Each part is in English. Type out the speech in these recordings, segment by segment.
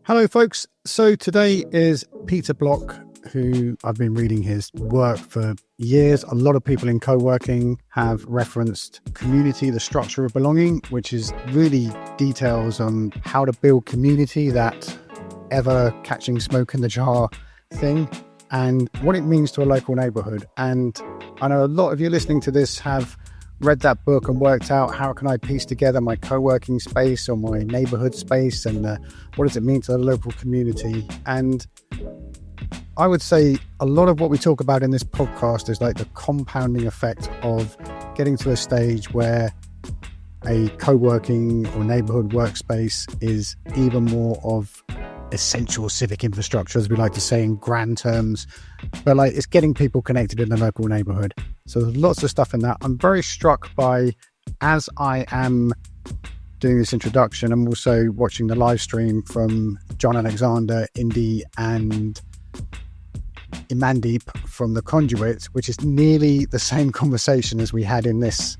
Hello, folks. So today is Peter Block, who I've been reading his work for years. A lot of people in co-working have referenced community, the structure of belonging, which is really details on how to build community, that ever catching smoke in the jar thing, and what it means to a local neighborhood. And I know a lot of you listening to this have read that book and worked out how can I piece together my co-working space or my neighborhood space, and what does it mean to the local community. And I would say a lot of what we talk about in this podcast is like the compounding effect of getting to a stage where a co-working or neighborhood workspace is even more of essential civic infrastructure, as we like to say in grand terms, but like it's getting people connected in the local neighborhood. So there's lots of stuff in that. I'm very struck by, as I am doing this introduction, I'm also watching the live stream from John Alexander, Indy, and Imandeep from the Conduit, which is nearly the same conversation as we had in this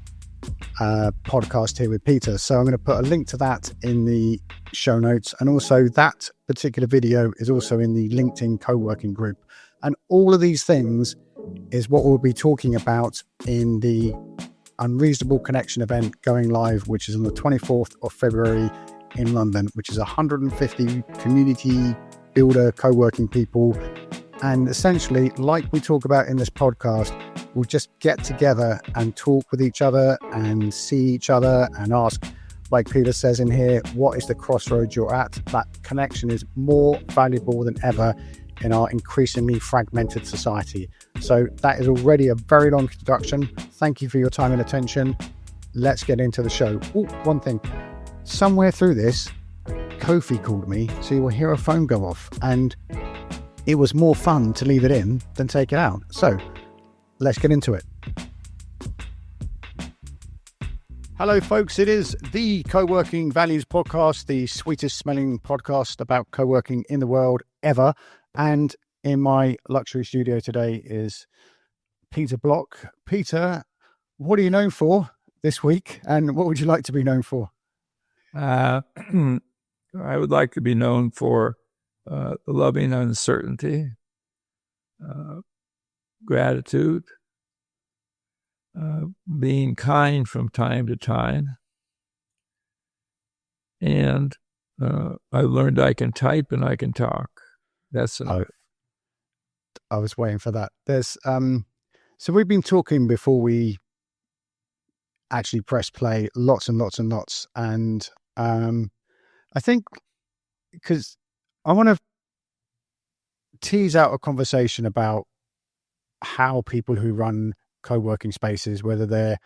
podcast here with Peter. So I'm going to put a link to that in the show notes, and also that particular video is also in the LinkedIn co-working group. And all of these things is what we'll be talking about in the Unreasonable Connection event going live, which is on the 24th of February in London, which is 150 community builder co-working people. And essentially, like we talk about in this podcast, we'll just get together and talk with each other and see each other and ask, like Peter says in here, what is the crossroads you're at? That connection is more valuable than ever in our increasingly fragmented society. So that is already a very long introduction. Thank you for your time and attention. Let's get into the show. Oh, one thing. Somewhere through this, Kofi called me, so you will hear a phone go off. And it was more fun to leave it in than take it out. So let's get into it. Hello, folks. It is the Co-working Values Podcast, the sweetest smelling podcast about co-working in the world ever. And in my luxury studio today is Peter Block. Peter, what are you known for this week? And what would you like to be known for? I would like to be known for loving uncertainty, gratitude, being kind from time to time. And I learned I can type and I can talk. That's enough. I was waiting for that. There's so we've been talking before we actually press play lots and lots and lots. And I think because I want to tease out a conversation about how people who run co-working spaces, whether they're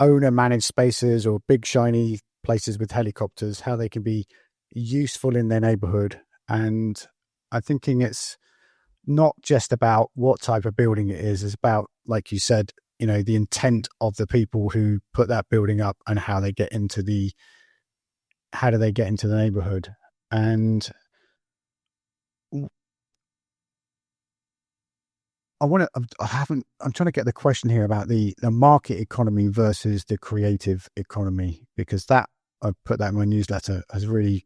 owner managed spaces or big shiny places with helicopters, how they can be useful in their neighborhood. And I'm thinking it's not just about what type of building it is. It's about, like you said, you know, the intent of the people who put that building up and how do they get into the neighborhood. And I'm trying to get the question here about the market economy versus the creative economy, because that, I put that in my newsletter, has really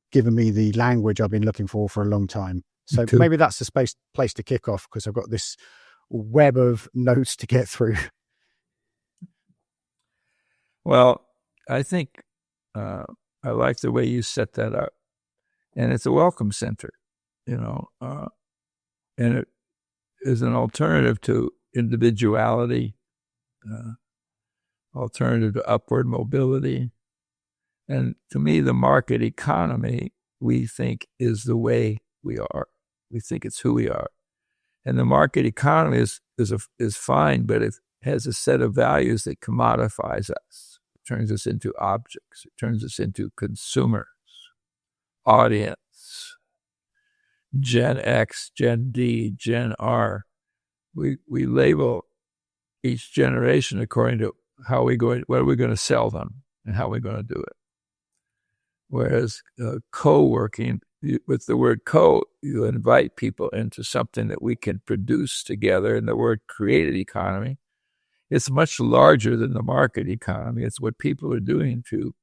given me the language I've been looking for a long time. So maybe that's the place to kick off, because I've got this web of notes to get through. Well, I think I like the way you set that up. And it's a welcome center, and it is an alternative to individuality, alternative to upward mobility. And to me, the market economy, we think, is the way we are. We think it's who we are. And the market economy is fine, but it has a set of values that commodifies us. It turns us into objects. It turns us into consumers, audience, Gen X, Gen D, Gen R. We label each generation according to what are we going to sell them and how we're going to do it. Whereas co-working, with the word co, you invite people into something that we can produce together, and the word creative economy it's much larger than the market economy. It's what people are doing to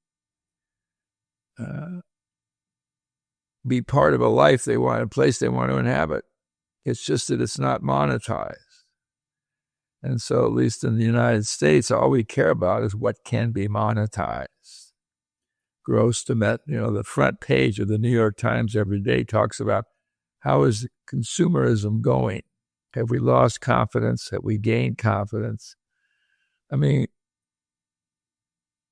be part of a life they want, a place they want to inhabit. It's just that it's not monetized. And so, at least in the United States, all we care about is what can be monetized. Gross to net, the front page of the New York Times every day talks about how is consumerism going? Have we lost confidence? Have we gained confidence? I mean,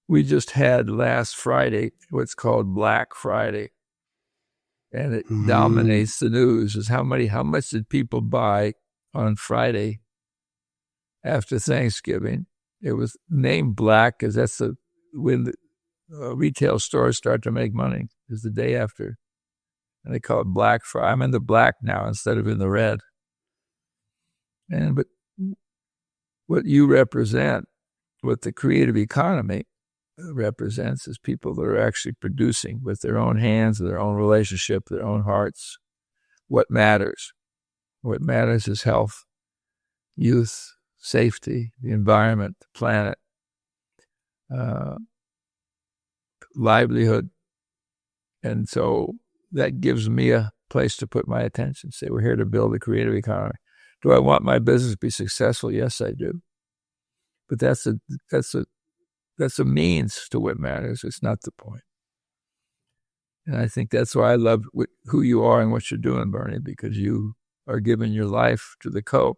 we just had last Friday what's called Black Friday, and it dominates the news. Is how much did people buy on Friday after Thanksgiving? It was named Black because that's when the retail stores start to make money, is the day after. And they call it Black Friday. I'm in the black now instead of in the red. But what you represent, what the creative economy represents, is people that are actually producing with their own hands, their own relationship, their own hearts, what matters. What matters is health, youth, safety, the environment, the planet, livelihood. And so that gives me a place to put my attention. Say, we're here to build a creative economy. Do I want my business to be successful? Yes, I do. But that's a means to what matters. It's not the point. And I think that's why I love who you are and what you're doing, Bernie, because you are giving your life to the co,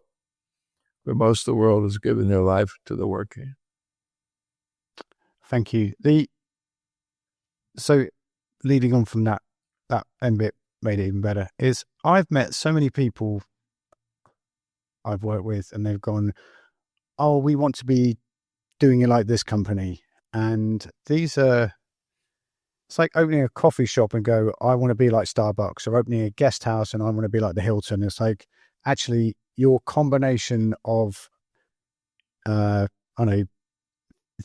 where most of the world is giving their life to the working. Thank you. So leading on from that end bit made it even better, is I've met so many people I've worked with and they've gone, oh, we want to be doing it like this company. And it's like opening a coffee shop and go, I want to be like Starbucks, or opening a guest house and I want to be like the Hilton. It's like, actually, your combination of,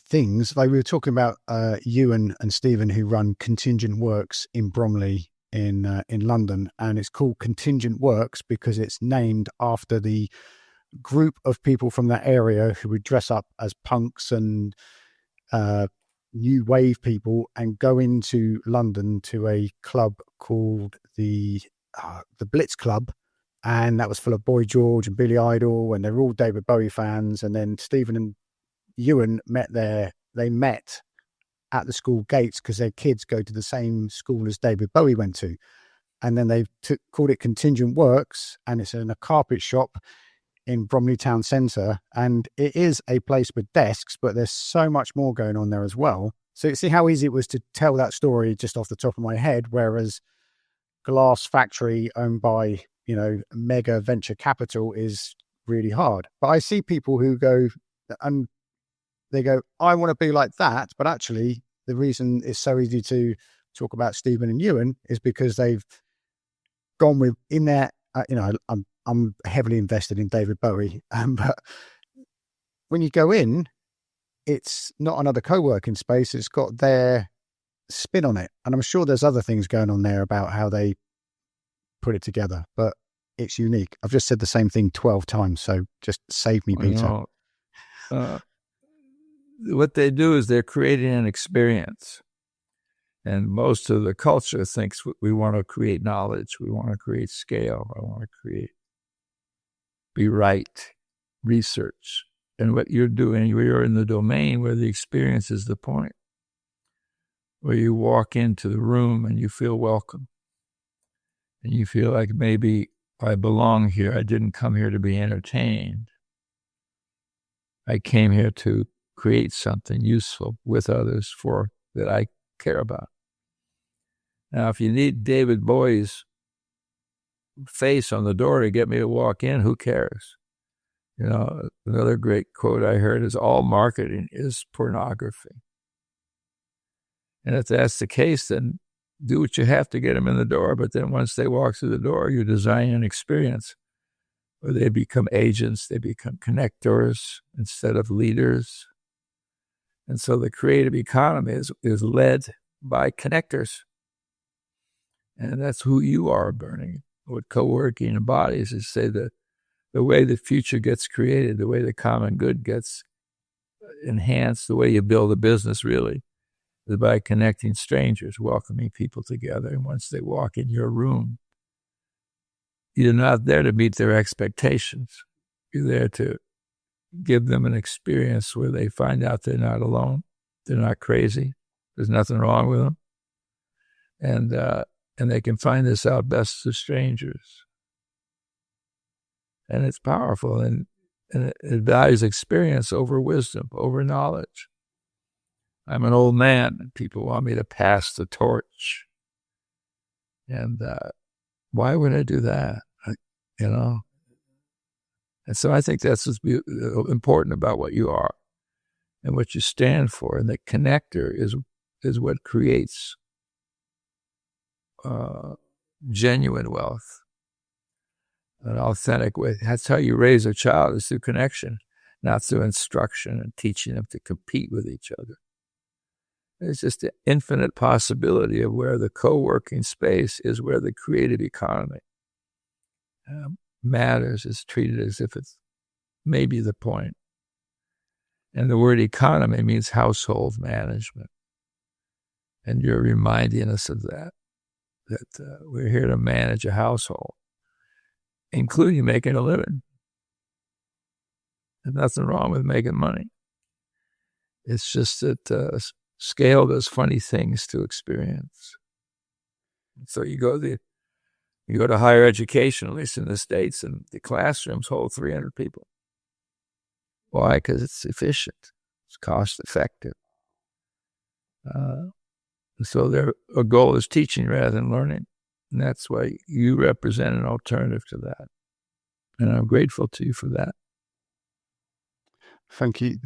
things, like we were talking about you and Stephen, who run Contingent Works in Bromley in London, and it's called Contingent Works because it's named after the group of people from that area who would dress up as punks and new wave people and go into London to a club called the Blitz Club, and that was full of Boy George and Billy Idol, and they're all David Bowie fans. And then Stephen and Ewan they met at the school gates because their kids go to the same school as David Bowie went to. And then they called it Contingent Works, and it's in a carpet shop in Bromley town centre. And it is a place with desks, but there's so much more going on there as well. So you see how easy it was to tell that story just off the top of my head, whereas glass factory owned by, mega venture capital is really hard. But I see people who go and they go, I want to be like that. But actually, the reason it's so easy to talk about Stephen and Ewan is because they've gone with in there. I'm heavily invested in David Bowie, but when you go in, it's not another co-working space. It's got their spin on it, and I'm sure there's other things going on there about how they put it together. But it's unique. I've just said the same thing 12 times, so just save me, Peter. What they do is they're creating an experience. And most of the culture thinks we want to create knowledge. We want to create scale. I want to be right, research. And what you're doing, you're in the domain where the experience is the point, where you walk into the room and you feel welcome. And you feel like maybe I belong here. I didn't come here to be entertained. I came here to create something useful with others that I care about. Now, if you need David Bowie's face on the door to get me to walk in, who cares? Another great quote I heard is, all marketing is pornography. And if that's the case, then do what you have to get them in the door. But then once they walk through the door, you design an experience where they become agents, they become connectors instead of leaders. And so the creative economy is led by connectors. And that's who you are, Bernie. What coworking embodies is, say, the way the future gets created, the way the common good gets enhance the way you build a business, really, is by connecting strangers, welcoming people together. And once they walk in your room, you're not there to meet their expectations. You're there to give them an experience where they find out they're not alone. They're not crazy. There's nothing wrong with them. And they can find this out best as strangers. And it's powerful, and it values experience over wisdom, over knowledge. I'm an old man, and people want me to pass the torch. And why would I do that? And so I think that's what's important about what you are and what you stand for. And the connector is what creates genuine wealth. An authentic way. That's how you raise a child, is through connection, not through instruction and teaching them to compete with each other. It's just the infinite possibility of where the co-working space is where the creative economy matters, is treated as if it's maybe the point. And the word economy means household management. And you're reminding us of that we're here to manage a household, including making a living. There's nothing wrong with making money. It's just that scale does funny things to experience. So you go to higher education, at least in the States, and the classrooms hold 300 people. Why? Because it's efficient. It's cost effective. So their goal is teaching rather than learning. And that's why you represent an alternative to that. And I'm grateful to you for that. Thank you.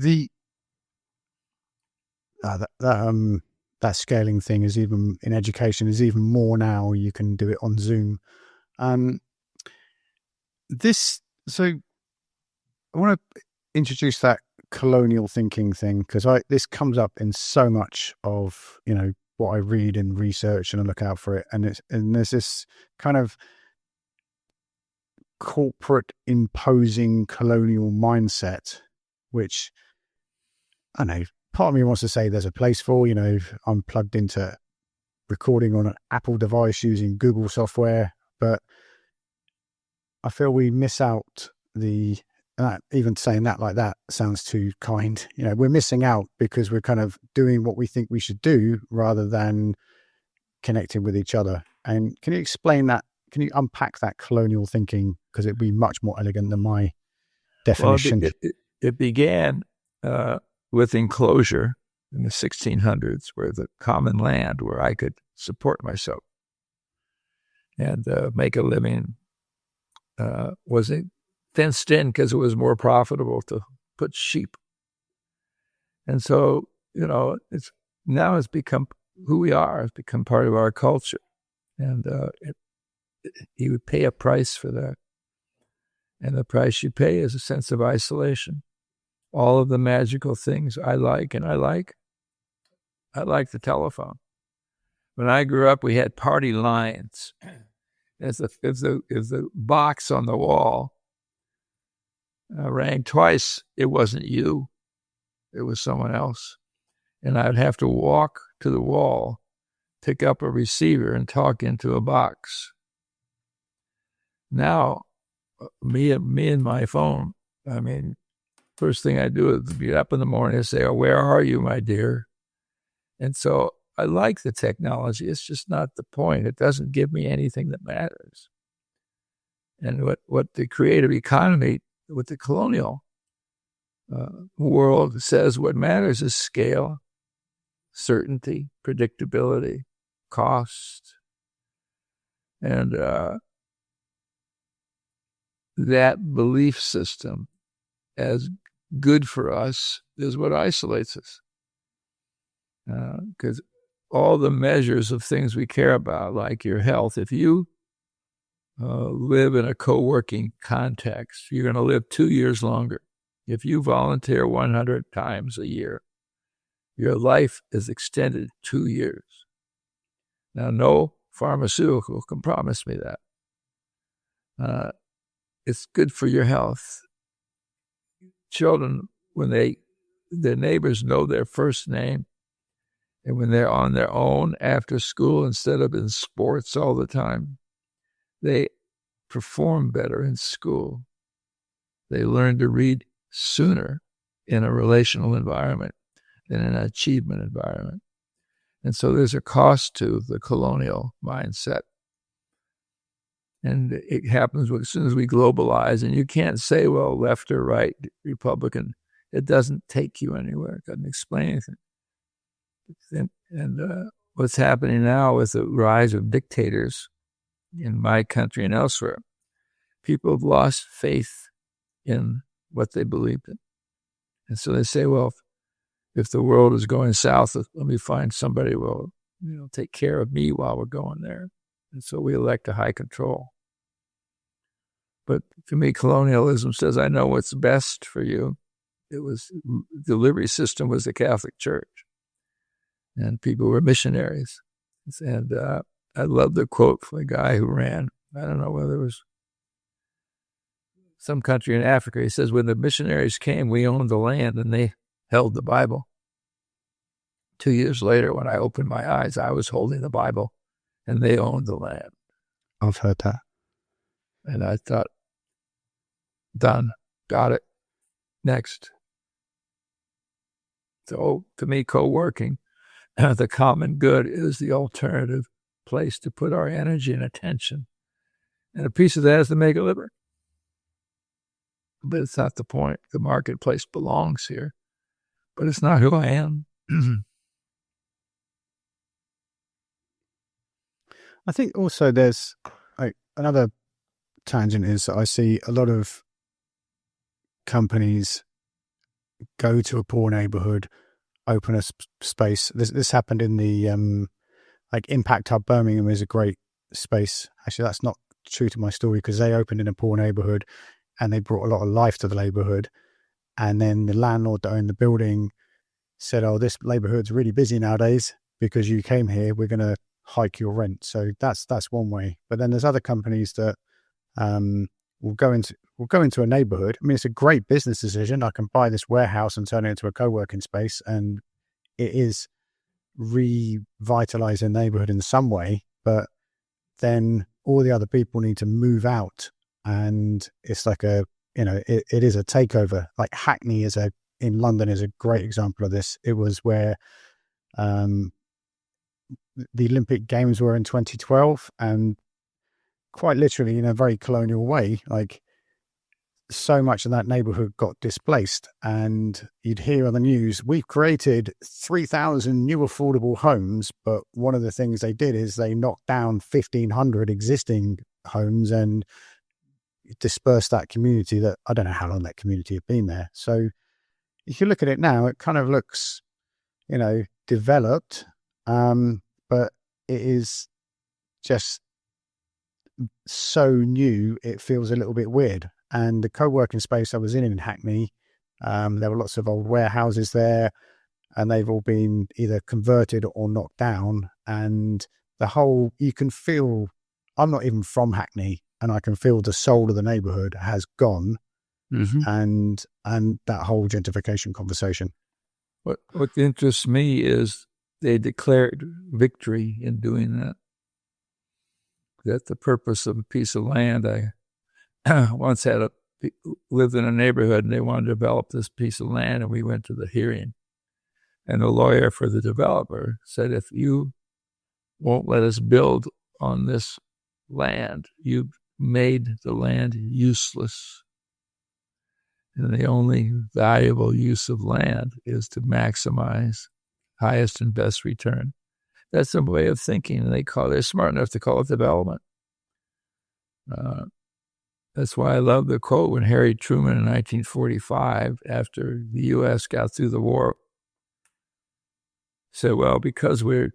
That scaling thing is even in education is even more now. You can do it on Zoom. So I want to introduce that colonial thinking thing, because this comes up in so much of what I read and research, and I look out for it, and there's this kind of corporate imposing colonial mindset, which I know part of me wants to say there's a place for. I'm plugged into recording on an Apple device using Google software, but I feel we miss out even saying that like that sounds too kind. We're missing out because we're kind of doing what we think we should do rather than connecting with each other. And can you explain that? Can you unpack that colonial thinking? Because it'd be much more elegant than my definition. Well, it began with Enclosure in the 1600s, where the common land where I could support myself and make a living was fenced in because it was more profitable to put sheep. And so, it's become who we are. It's become part of our culture. And you would pay a price for that. And the price you pay is a sense of isolation. All of the magical things I like the telephone. When I grew up, we had party lines. If the box on the wall rang twice, it wasn't you, it was someone else. And I'd have to walk to the wall, pick up a receiver, and talk into a box. Now, me and my phone, first thing I do is get up in the morning and say, "Oh, where are you, my dear?" And so I like the technology. It's just not the point. It doesn't give me anything that matters. And what the creative economy, with the colonial world says, what matters is scale, certainty, predictability, cost. And that belief system as good for us is what isolates us. Because all the measures of things we care about, like your health, if you live in a co-working context, you're going to live 2 years longer. If you volunteer 100 times a year, your life is extended 2 years. Now, no pharmaceutical can promise me that. It's good for your health. Children, when they their neighbors know their first name. And when they're on their own after school, instead of in sports all the time, they perform better in school. They learn to read sooner in a relational environment than in an achievement environment. And so there's a cost to the colonial mindset. And it happens as soon as we globalize. And you can't say, well, left or right, Republican. It doesn't take you anywhere. It doesn't explain anything. And what's happening now with the rise of dictators in my country and elsewhere, people have lost faith in what they believed in. And so they say, well, if the world is going south, let me find somebody who will, take care of me while we're going there. And so we elect a high control. But to me, colonialism says, I know what's best for you. The delivery system was the Catholic Church. And people were missionaries. And I love the quote from a guy who ran, I don't know whether it was some country in Africa. He says, when the missionaries came, we owned the land and they held the Bible. 2 years later, when I opened my eyes, I was holding the Bible and they owned the land. I've heard that. And I thought, done, got it, next. So to me, co-working, the common good is the alternative place to put our energy and attention. And a piece of that is to make a living. But it's not the point. The marketplace belongs here. But it's not who I am. I think also there's another tangent is that I see a lot of companies go to a poor neighborhood, open a space. This happened in the Impact Hub Birmingham is a great space. Actually, that's not true to my story because they opened in a poor neighborhood and they brought a lot of life to the neighborhood. And then the landlord that owned the building said, oh, this neighborhood's really busy nowadays because you came here, we're going to hike your rent. So that's one way. But then there's other companies that will go into a neighborhood. I mean, it's a great business decision. I can buy this warehouse and turn it into a co-working space, and it is revitalizing the neighborhood in some way. But then all the other people need to move out, and it's like it is a takeover. Like Hackney in London is a great example of this. It was where the Olympic Games were in 2012, and quite literally in a very colonial way, like so much of that neighborhood got displaced. And you'd hear on the news, we've created 3,000 new affordable homes. But one of the things they did is they knocked down 1,500 existing homes and dispersed that community that I don't know how long that community had been there. So if you look at it now, it kind of looks, developed, but it is just so new, it feels a little bit weird. And the co-working space I was in Hackney, there were lots of old warehouses there, and they've all been either converted or knocked down. And you can feel, I'm not even from Hackney, and I can feel the soul of the neighborhood has gone. Mm-hmm. And that whole gentrification conversation. What interests me is they declared victory in doing that. That's the purpose of a piece of land. I once lived in a neighborhood and they wanted to develop this piece of land, and we went to the hearing. And the lawyer for the developer said, if you won't let us build on this land, you've made the land useless. And the only valuable use of land is to maximize highest and best return. That's a way of thinking, and they're smart enough to call it development. That's why I love the quote when Harry Truman in 1945, after the U.S. got through the war, said, well, because we're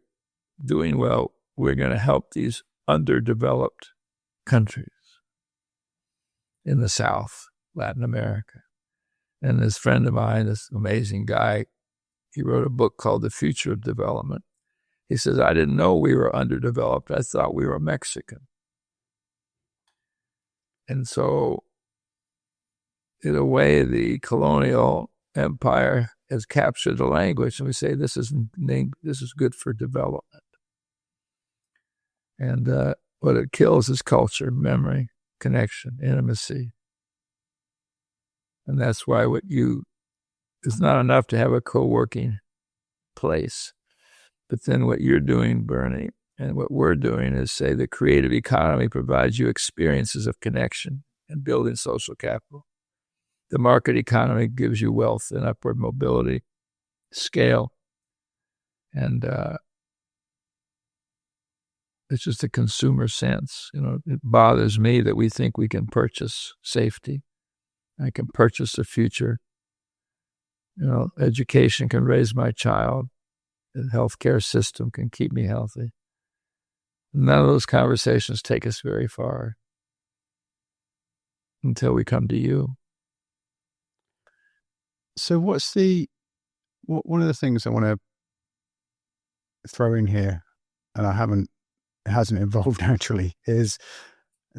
doing well, we're going to help these underdeveloped countries in the South, Latin America. And this friend of mine, this amazing guy, he wrote a book called The Future of Development. He says, I didn't know we were underdeveloped. I thought we were Mexican. And so, in a way, the colonial empire has captured the language, and we say this is good for development. And what it kills is culture, memory, connection, intimacy. And that's why it's not enough to have a co-working place. But then what you're doing, Bernie, and what we're doing is say the creative economy provides you experiences of connection and building social capital. The market economy gives you wealth and upward mobility, scale, and it's just a consumer sense. It bothers me that we think we can purchase safety. I can purchase a future. Education can raise my child. The healthcare system can keep me healthy. None of those conversations take us very far until we come to you. So what's one of the things I want to throw in here, and it hasn't evolved actually, is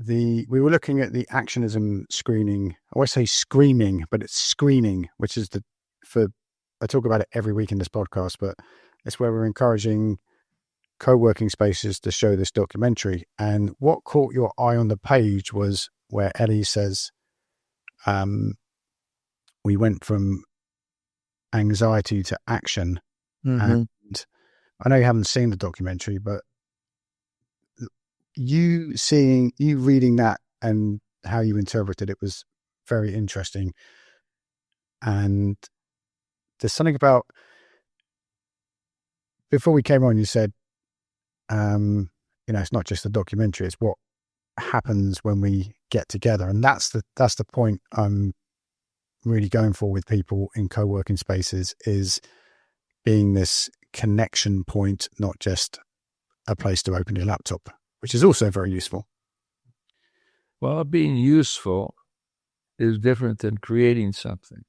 we were looking at the ACTionism screening. I always say screaming, but it's screening, which is I talk about it every week in this podcast, but it's where we're encouraging co-working spaces to show this documentary. And what caught your eye on the page was where Ellie says, we went from anxiety to action. Mm-hmm. And I know you haven't seen the documentary, but you reading that and how you interpreted it was very interesting. And there's something about, before we came on, you said, it's not just the documentary, it's what happens when we get together. And that's the point I'm really going for with people in co-working spaces, is being this connection point, not just a place to open your laptop, which is also very useful. Well, being useful is different than creating something.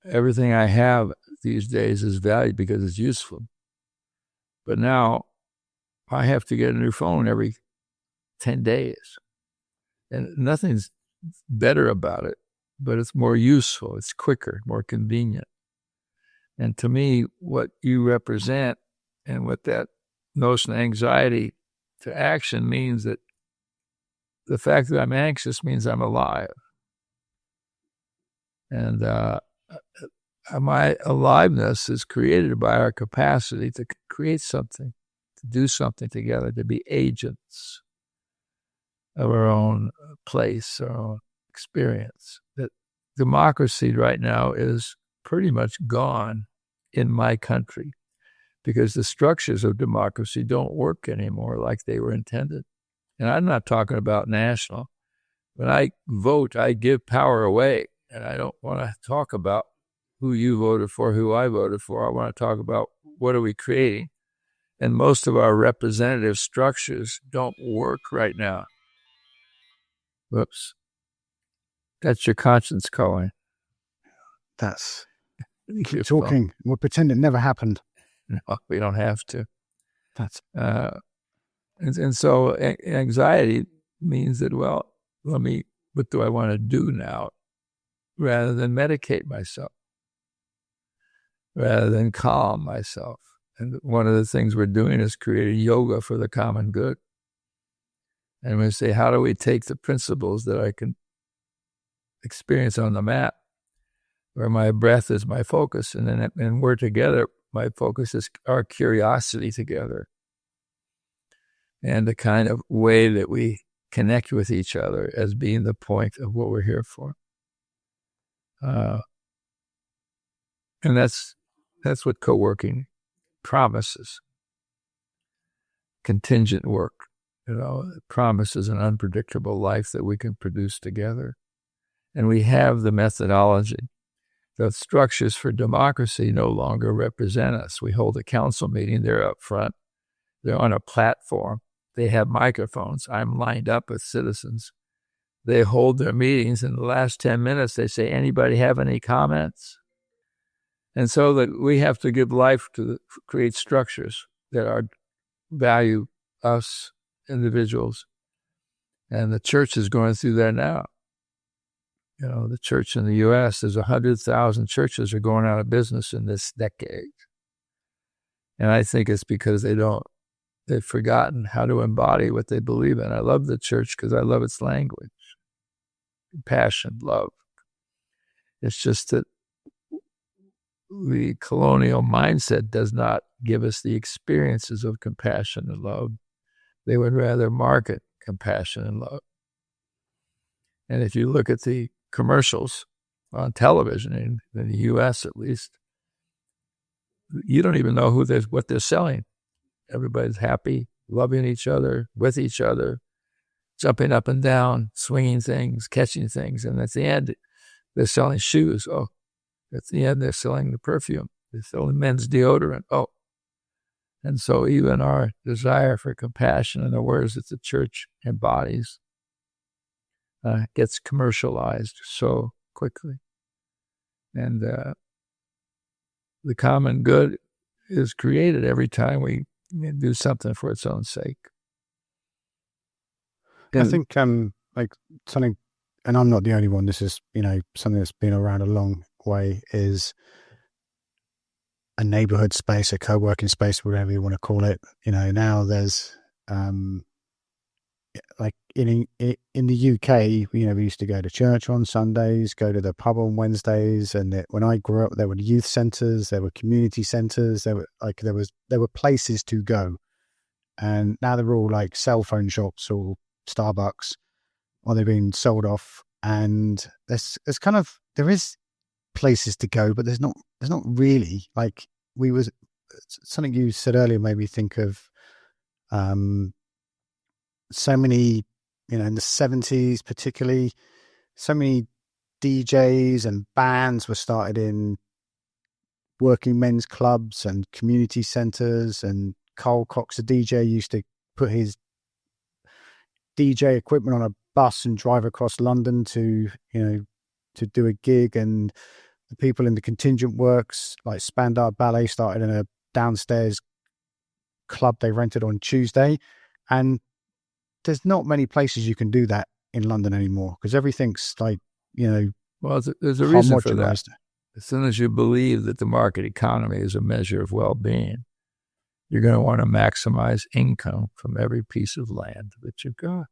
Everything I have these days is valued because it's useful. But now I have to get a new phone every 10 days. And nothing's better about it, but it's more useful, it's quicker, more convenient. And to me, what you represent and what that notion of anxiety to action means, that the fact that I'm anxious means I'm alive. And my aliveness is created by our capacity to create something, to do something together, to be agents of our own place, our own experience. That democracy right now is pretty much gone in my country because the structures of democracy don't work anymore like they were intended. And I'm not talking about national. When I vote, I give power away. And I don't want to talk about who you voted for, who I voted for. I want to talk about what are we creating. And most of our representative structures don't work right now. Whoops. That's your conscience calling. That's keep talking. We'll pretend it never happened. No, we don't have to. That's and so anxiety means that, well, what do I want to do now? Rather than medicate myself, rather than calm myself. And one of the things we're doing is creating yoga for the common good. And we say, how do we take the principles that I can experience on the mat, where my breath is my focus, and we're together, my focus is our curiosity together, and the kind of way that we connect with each other as being the point of what we're here for. And that's what co-working promises. Contingent work, it promises an unpredictable life that we can produce together. And we have the methodology. The structures for democracy no longer represent us. We hold a council meeting, they're up front, they're on a platform, they have microphones, I'm lined up with citizens. They hold their meetings. In the last 10 minutes, they say, anybody have any comments? And so that we have to give life to create structures that value us individuals. And the church is going through that now. the church in the U.S., there's 100,000 churches are going out of business in this decade. And I think it's because they've forgotten how to embody what they believe in. I love the church because I love its language, compassion, love. It's just that the colonial mindset does not give us the experiences of compassion and love. They would rather market compassion and love. And if you look at the commercials on television, in the U.S. at least, you don't even know what they're selling. Everybody's happy, loving each other, with each other, jumping up and down, swinging things, catching things. And at the end, they're selling shoes. Oh, at the end, they're selling the perfume. They're selling men's deodorant. Oh. And so even our desire for compassion and the words that the church embodies gets commercialized so quickly. And the common good is created every time we do something for its own sake. I think like something, and I'm not the only one, this is, something that's been around a long way, is a neighborhood space, a co-working space, whatever you want to call it. Now there's like in the UK, we used to go to church on Sundays, go to the pub on Wednesdays, and when I grew up, there were youth centers, there were community centers, there were places to go, and now they're all like cell phone shops or Starbucks, or they've been sold off, and there is places to go, but there's not really, like, something you said earlier made me think of so many, in the 70s particularly, so many DJs and bands were started in working men's clubs and community centers, and Carl Cox, the DJ, used to put his DJ equipment on a bus and drive across London to do a gig. And the people in the Contingent Works, like Spandau Ballet, started in a downstairs club they rented on Tuesday. And there's not many places you can do that in London anymore, because everything's like, well, there's a reason for that. homogenized. As soon as you believe that the market economy is a measure of well-being, you're going to want to maximize income from every piece of land that you've got.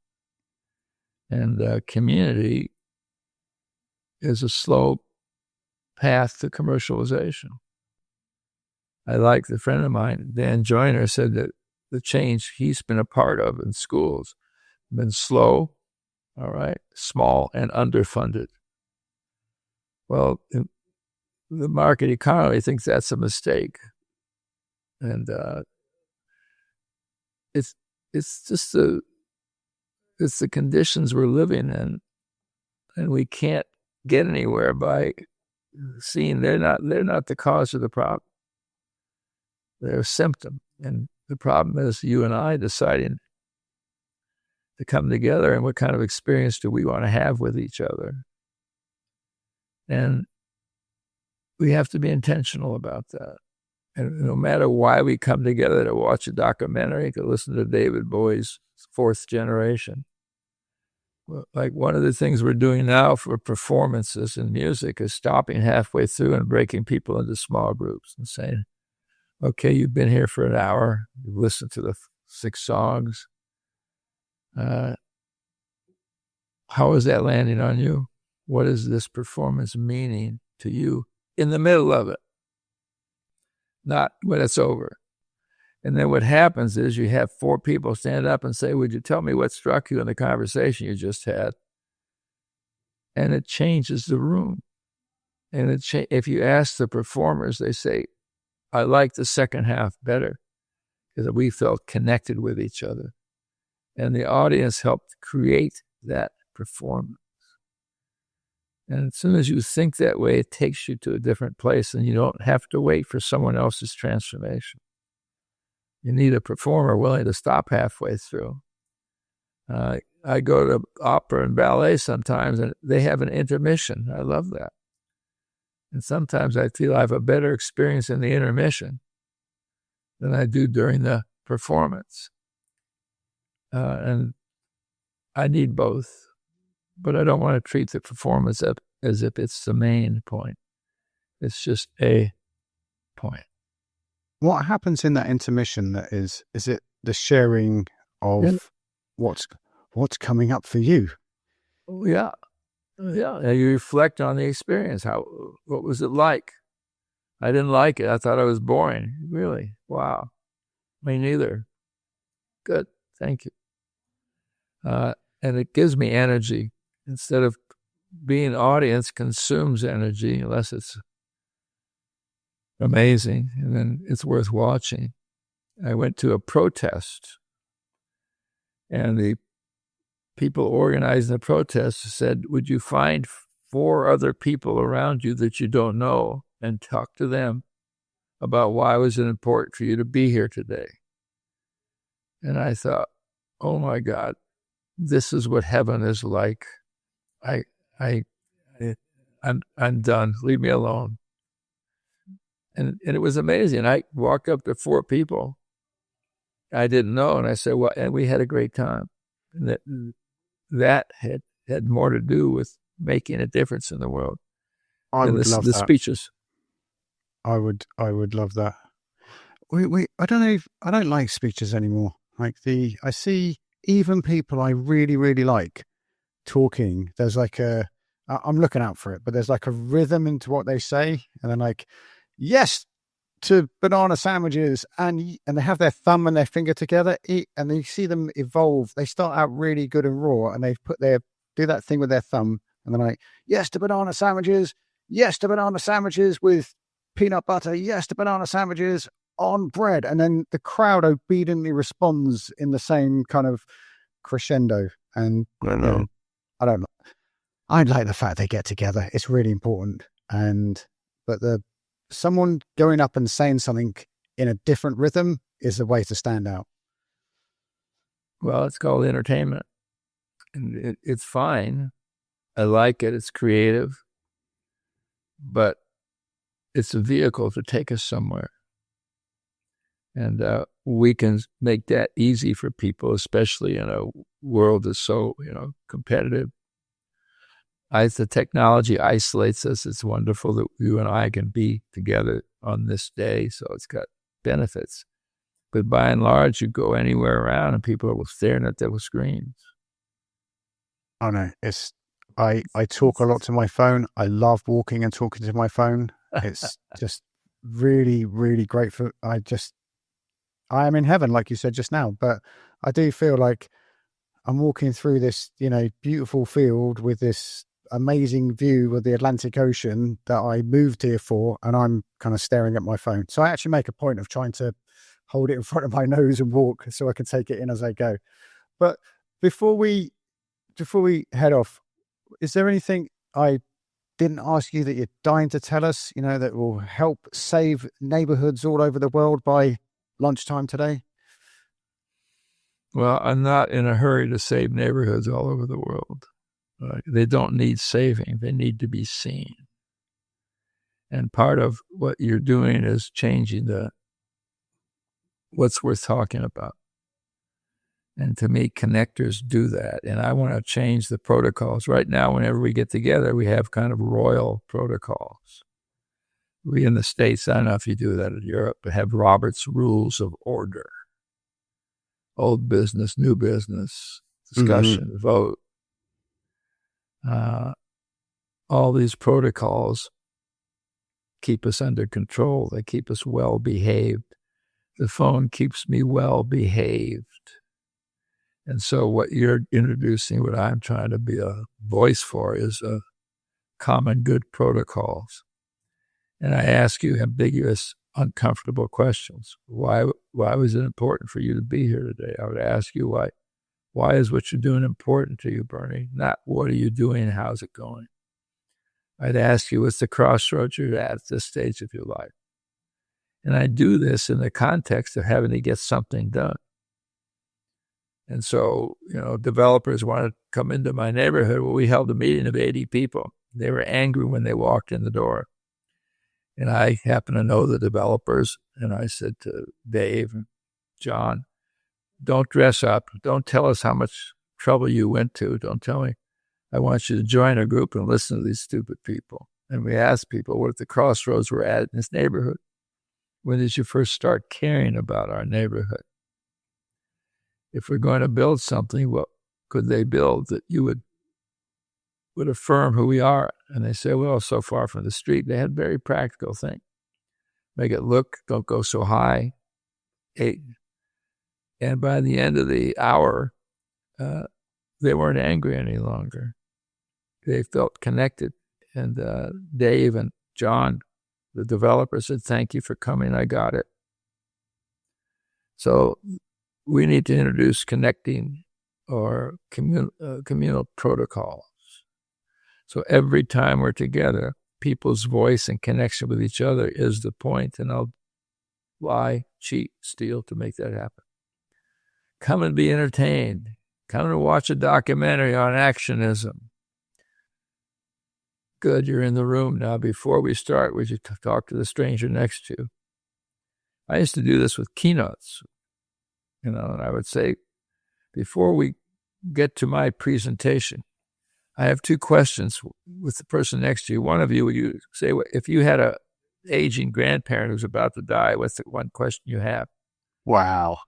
And community is a slow path to commercialization. I like the friend of mine, Dan Joyner, said that the change he's been a part of in schools been slow, all right, small, and underfunded. Well, the market economy thinks that's a mistake. And it's just it's the conditions we're living in, and we can't get anywhere by seeing they're not the cause of the problem. They're a symptom. And the problem is you and I deciding to come together, and what kind of experience do we want to have with each other? And we have to be intentional about that. And no matter why we come together to watch a documentary, to listen to David Bowie's Fourth Generation. Like, one of the things we're doing now for performances in music is stopping halfway through and breaking people into small groups and saying, okay, you've been here for an hour, you've listened to the 6 songs. How is that landing on you? What is this performance meaning to you in the middle of it? Not when it's over. And then what happens is you have 4 people stand up and say, would you tell me what struck you in the conversation you just had? And it changes the room. And if you ask the performers, they say, I like the second half better because we felt connected with each other. And the audience helped create that performance. And as soon as you think that way, it takes you to a different place, and you don't have to wait for someone else's transformation. You need a performer willing to stop halfway through. I go to opera and ballet sometimes, and they have an intermission. I love that. And sometimes I feel I have a better experience in the intermission than I do during the performance. And I need both. but I don't want to treat the performance as if it's the main point. It's just a point. What happens in that intermission? Is it the sharing of what's coming up for you? Yeah. You reflect on the experience. What was it like? I didn't like it. I thought I was boring. Really? Wow. Me neither. Good. Thank you. And it gives me energy. Instead of being audience consumes energy, unless it's amazing, and then it's worth watching. I went to a protest, and the people organizing the protest said, would you find 4 other people around you that you don't know and talk to them about why was it important for you to be here today? And I thought, oh my God, this is what heaven is like. I'm done. Leave me alone. And it was amazing. I walked up to 4 people I didn't know, and I said, well, and we had a great time. And that had more to do with making a difference in the world. I would love the that. Speeches. I would love that. I don't like speeches anymore. I see even people I really, really like talking. There's like I'm looking out for it, but there's like a rhythm into what they say. And then like, yes to banana sandwiches, and they have their thumb and their finger together, and you see them evolve. They start out really good and raw, and they do that thing with their thumb, and they're like, yes to banana sandwiches, yes to banana sandwiches with peanut butter, yes to banana sandwiches on bread. And then the crowd obediently responds in the same kind of crescendo. And I know. I like the fact they get together. It's really important. But someone going up and saying something in a different rhythm is a way to stand out. Well, it's called entertainment, and it's fine. I like it. It's creative, but it's a vehicle to take us somewhere. And we can make that easy for people, especially in a world that's so, competitive. The technology isolates us. It's wonderful that you and I can be together on this day, so it's got benefits. But by and large, you go anywhere around and people are staring at their screens. I know. I talk a lot to my phone. I love walking and talking to my phone. It's just really, really great I am in heaven, like you said just now, but I do feel like I'm walking through this, beautiful field with this amazing view of the Atlantic Ocean that I moved here for, and I'm kind of staring at my phone. So I actually make a point of trying to hold it in front of my nose and walk so I can take it in as I go. But before we head off, is there anything I didn't ask you that you're dying to tell us, that will help save neighborhoods all over the world by lunchtime today? Well, I'm not in a hurry to save neighborhoods all over the world. They don't need saving. They need to be seen. And part of what you're doing is changing what's worth talking about. And to me, connectors do that. And I want to change the protocols. Right now, whenever we get together, we have kind of royal protocols. We in the States, I don't know if you do that in Europe, but have Robert's Rules of Order. Old business, new business, discussion, vote. All these protocols keep us under control. They keep us well behaved. The phone keeps me well behaved. And so what you're introducing, what I'm trying to be a voice for, is common good protocols. And I ask you ambiguous, uncomfortable questions. Why was it important for you to be here today? I would ask you why is what you're doing important to you, Bernie? Not what are you doing and how's it going? I'd ask you, what's the crossroads you're at this stage of your life? And I do this in the context of having to get something done. And so, developers want to come into my neighborhood. Well, we held a meeting of 80 people. They were angry when they walked in the door. And I happen to know the developers. And I said to Dave and John, don't dress up. Don't tell us how much trouble you went to. Don't tell me. I want you to join a group and listen to these stupid people. And we asked people what the crossroads were at in this neighborhood. When did you first start caring about our neighborhood? If we're going to build something, what could they build that you would affirm who we are? And they say, well, so far from the street. They had very practical things. Make it look, don't go so high. And by the end of the hour, they weren't angry any longer. They felt connected. And Dave and John, the developer, said, thank you for coming. I got it. So we need to introduce connecting or communal protocols. So every time we're together, people's voice and connection with each other is the point, and I'll lie, cheat, steal to make that happen. Come and be entertained. Come and watch a documentary on ACTionism. Good, you're in the room now. Before we start, would you talk to the stranger next to you? I used to do this with keynotes, and I would say, before we get to my presentation, I have two questions with the person next to you. One of you, would you say, if you had a aging grandparent who's about to die, what's the one question you have? Wow.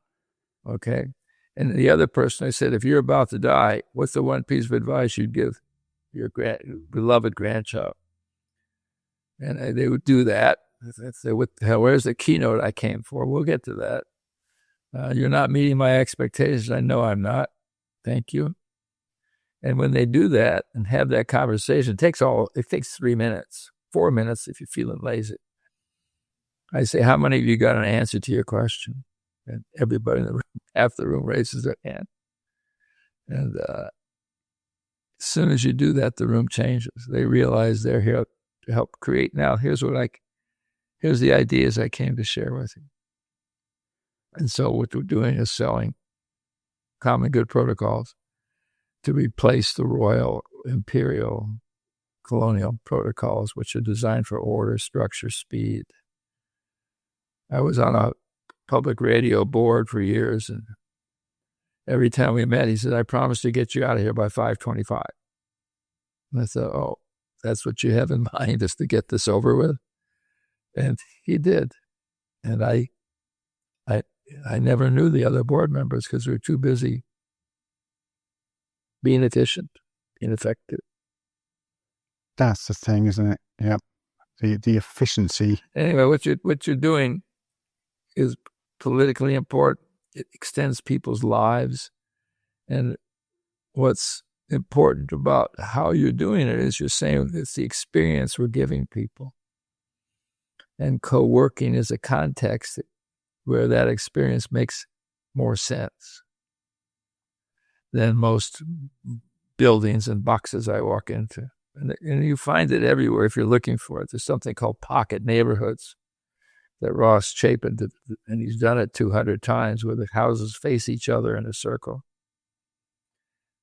Okay. And the other person, I said, if you're about to die, what's the one piece of advice you'd give your beloved grandchild? And they would do that. They'd say, what the hell, where's the keynote I came for? We'll get to that. You're not meeting my expectations. I know I'm not. Thank you. And when they do that and have that conversation, it takes 3 minutes, 4 minutes if you're feeling lazy. I say, how many of you got an answer to your question? And everybody in the room, half the room raises their hand. And as soon as you do that, the room changes. They realize they're here to help create. Now, here's the ideas I came to share with you. And so what we're doing is selling common good protocols to replace the royal, imperial, colonial protocols, which are designed for order, structure, speed. I was on a public radio board for years, and every time we met, he said, I promise to get you out of here by 5:25. And I thought, oh, that's what you have in mind, is to get this over with? And he did. And I never knew the other board members because we were too busy being efficient, being effective. That's the thing, isn't it? Yeah. The efficiency. Anyway, what you're doing is politically important. It extends people's lives. And what's important about how you're doing it is you're saying it's the experience we're giving people. And co-working is a context where that experience makes more sense than most buildings and boxes I walk into. And you find it everywhere if you're looking for it. There's something called pocket neighborhoods that Ross Chapin did, and he's done it 200 times, where the houses face each other in a circle,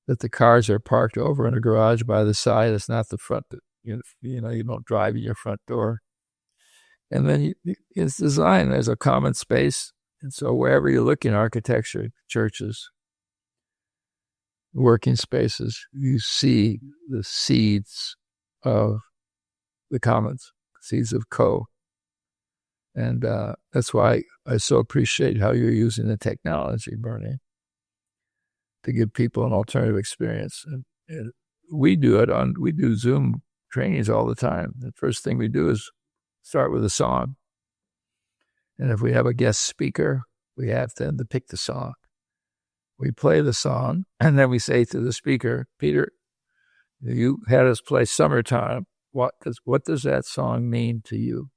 that the cars are parked over in a garage by the side. It's not the front. You don't drive in your front door. And then it's designed as a common space. And so wherever you look in architecture, churches, working spaces, you see the seeds of the commons, seeds of co. And that's why I so appreciate how you're using the technology, Bernie, to give people an alternative experience. And we do Zoom trainings all the time. The first thing we do is start with a song. And if we have a guest speaker, we have them to pick the song. We play the song, and then we say to the speaker, Peter, you had us play Summertime. What does that song mean to you?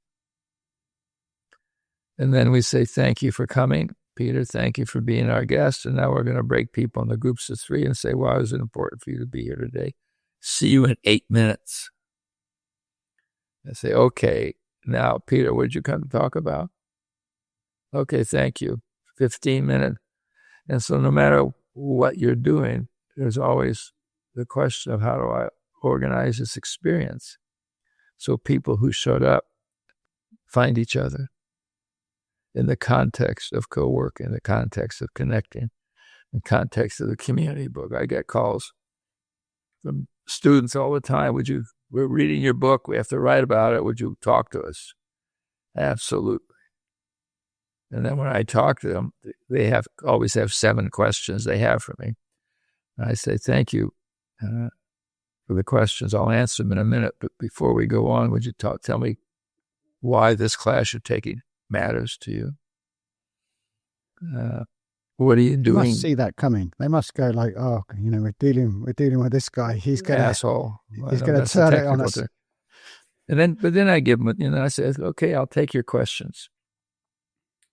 And then we say, thank you for coming, Peter. Thank you for being our guest. And now we're going to break people into groups of 3 and say, why is it important for you to be here today? See you in 8 minutes. I say, okay, now, Peter, what did you come to talk about? Okay, thank you. 15 minutes. And so no matter what you're doing, there's always the question of how do I organize this experience so people who showed up find each other in the context of co-working, in the context of connecting, in the context of the community book. I get calls from students all the time. We're reading your book. We have to write about it. Would you talk to us? Absolutely. And then when I talk to them, they always have 7 questions they have for me. And I say, thank you for the questions. I'll answer them in a minute. But before we go on, would you tell me why this class you're taking matters to you? What are you doing? They must see that coming. They must go like, oh, we're dealing with this guy. He's going to asshole. He's going to turn it on us. But then I give them, I say, okay, I'll take your questions,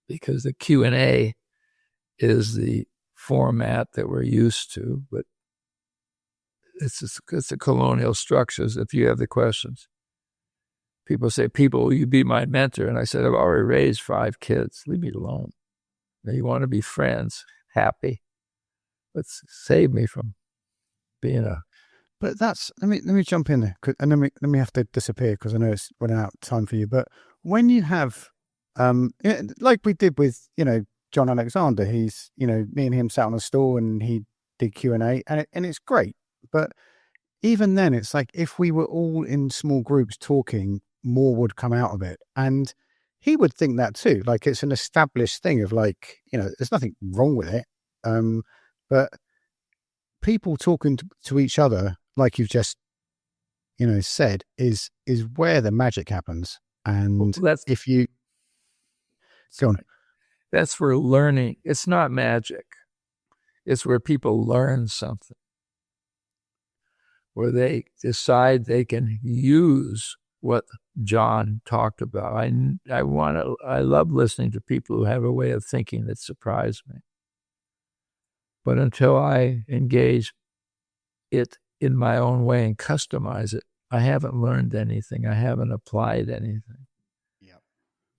because the Q&A is the format that we're used to, but it's a colonial structures. If you have the questions, people say, will you be my mentor? And I said, I've already raised 5 kids. Leave me alone. Now, you want to be friends, happy. Let's save me from being a... But that's, let me jump in there, and then let me have to disappear because I know it's running out of time for you. But when you have, like we did with, John Alexander, he's, me and him sat on a stool and he did Q&A, and it's great. But even then, it's like if we were all in small groups talking, more would come out of it. And he would think that too. Like, it's an established thing of like, there's nothing wrong with it. But people talking to each other, like you've just, said, is where the magic happens. And if you go on, that's where learning. It's not magic. It's where people learn something, where they decide they can use what John talked about. I love listening to people who have a way of thinking that surprise me. But until I engage it in my own way and customize it, I haven't learned anything. I haven't applied anything. Yep.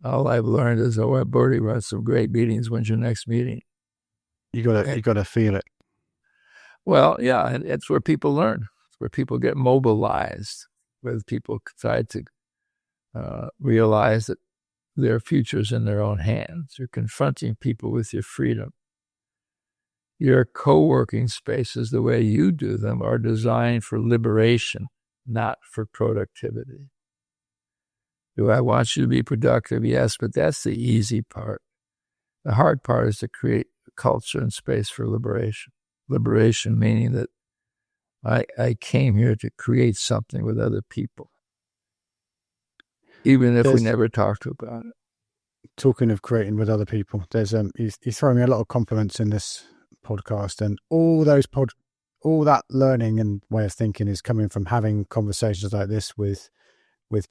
All I've learned is, Bertie runs some great meetings. When's your next meeting? You gotta feel it. Well, yeah, and it's where people learn. It's where people get mobilized, where people decide to realize that their future's in their own hands. You're confronting people with your freedom. Your co-working spaces, the way you do them, are designed for liberation, not for productivity. Do I want you to be productive? Yes, but that's the easy part. The hard part is to create a culture and space for liberation. Liberation meaning that I came here to create something with other people, even if we never talked about it. Talking of creating with other people, there's he's throwing me a lot of compliments in this podcast, and all that learning and way of thinking is coming from having conversations like this with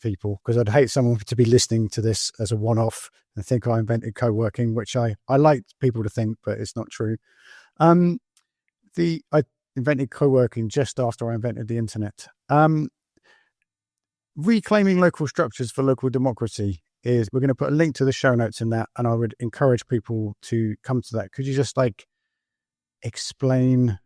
people, because I'd hate someone to be listening to this as a one-off and think I invented co-working, which I like people to think, but it's not true. I invented co-working just after I invented the internet. Reclaiming local structures for local democracy we're going to put a link to the show notes in that, and I would encourage people to come to that. Could you just explain,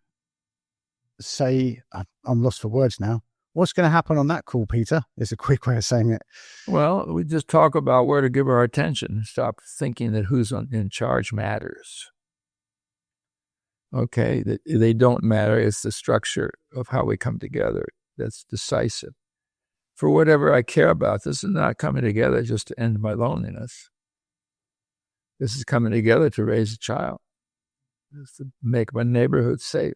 I'm lost for words now. What's going to happen on that call, Peter? Is a quick way of saying it. Well, we just talk about where to give our attention. Stop thinking that who's in charge matters. Okay, they don't matter. It's the structure of how we come together that's decisive. For whatever I care about, this is not coming together just to end my loneliness. This is coming together to raise a child. This is to make my neighborhood safe.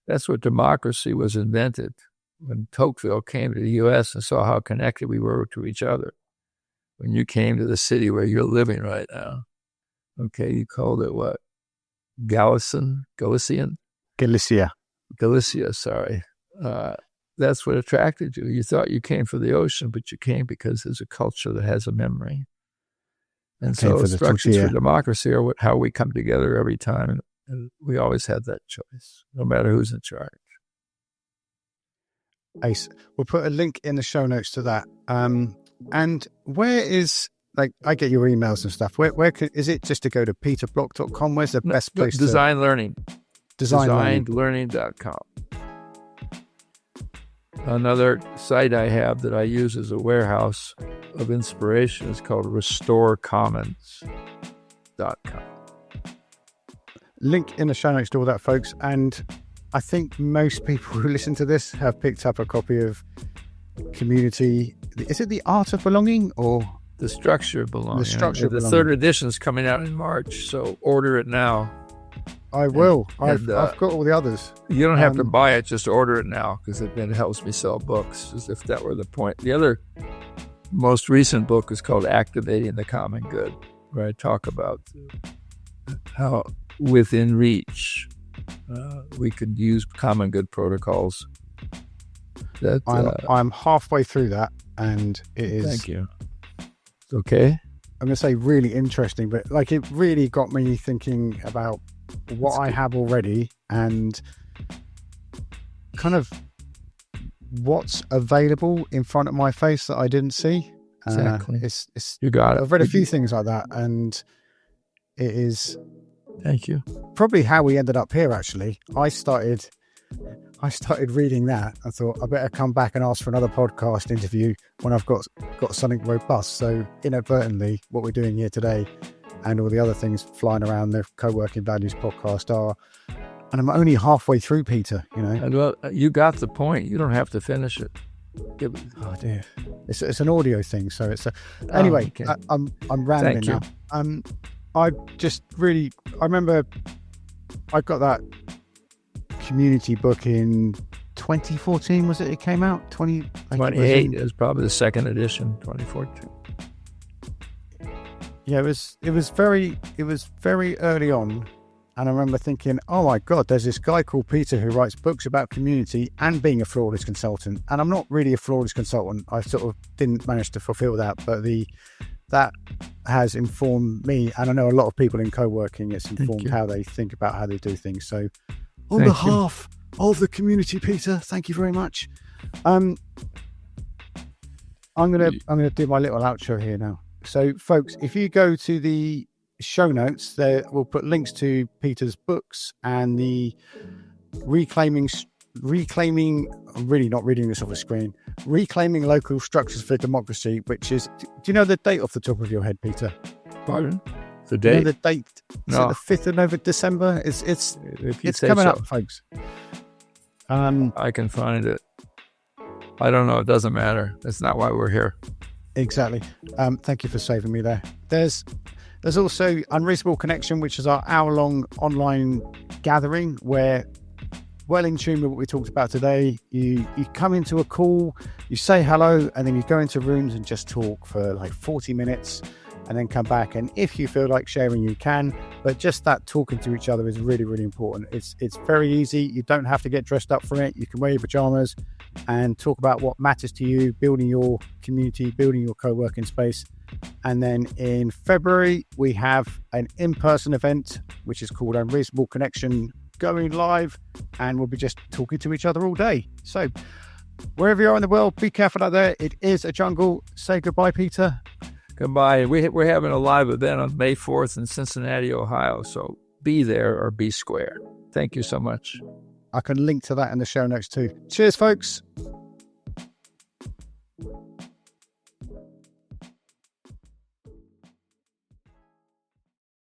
That's what democracy was invented when Tocqueville came to the U.S. and saw how connected we were to each other. When you came to the city where you're living right now, okay, you called it what? Galician? Galicia, sorry. That's what attracted you. You thought you came for the ocean, but you came because there's a culture that has a memory. And so structures for democracy are how we come together every time. And we always had that choice, no matter who's in charge. Ace, we'll put a link in the show notes to that. And where is, I get your emails and stuff. Where is it just to go to peterblock.com? Where's the best place Design Learning. Designlearning.com. Another site I have that I use as a warehouse of inspiration is called restorecommons.com. Link in the show notes to all that, folks. And I think most people who listen to this have picked up a copy of Community. Is it The Art of Belonging or The Structure of Belonging? The Structure of The Belonging. third edition is coming out in March, so order it now. I will. And, I've got all the others. You don't have to buy it, just order it now, because it helps me sell books, as if that were the point. The other most recent book is called Activating the Common Good, where I talk about how within reach we could use common good protocols. That I'm halfway through that, and it is. Thank you. Okay. I'm going to say really interesting, but like it really got me thinking about what I have already and kind of what's available in front of my face that I didn't see. Exactly. It's you got it. I've read a few things like that, and it is. Thank you. Probably how we ended up here. Actually, I started reading that. I thought I better come back and ask for another podcast interview when I've got something robust. So inadvertently, what we're doing here today and all the other things flying around the Co-working Values podcast are, and I'm only halfway through, Peter, you know. And well, you got the point. You don't have to finish it. Oh dear. It's an audio thing, so it's anyway, okay. I'm rambling Thank now. I remember I got that Community book in 2014, was it? It came out 28 is probably the second edition, 2014. Yeah, it was very early on, and I remember thinking, oh my God, there's this guy called Peter who writes books about community and being a flawless consultant. And I'm not really a flawless consultant. I sort of didn't manage to fulfill that, but that has informed me, and I know a lot of people in co-working, it's informed how they think about how they do things. So on behalf of the community, Peter, thank you very much. I'm gonna do my little outro here now. So folks, if you go to the show notes, there we'll put links to Peter's books and the reclaiming, I'm really not reading this off the screen, Reclaiming Local Structures for Democracy, which is, do you know the date off the top of your head, Peter? Pardon? The date? You know the date? No. Is it the 5th of December? It's coming up, folks. I can find it. I don't know. It doesn't matter. That's not why we're here. Exactly. Thank you for saving me there. There's also Unreasonable Connection, which is our hour-long online gathering where, well in tune with what we talked about today, you come into a call, you say hello, and then you go into rooms and just talk for like 40 minutes and then come back. And if you feel like sharing, you can, but just that talking to each other is really, really important. It's very easy. You don't have to get dressed up for it. You can wear your pajamas and talk about what matters to you, building your community, building your co-working space. And then in February, we have an in-person event, which is called Unreasonable Connection, going live, and we'll be just talking to each other all day. So wherever you are in the world, be careful out there. It is a jungle. Say goodbye, Peter. Goodbye. We're having a live event on May 4th in Cincinnati, Ohio. So be there or be square. Thank you so much. I can link to that in the show notes too. Cheers, folks.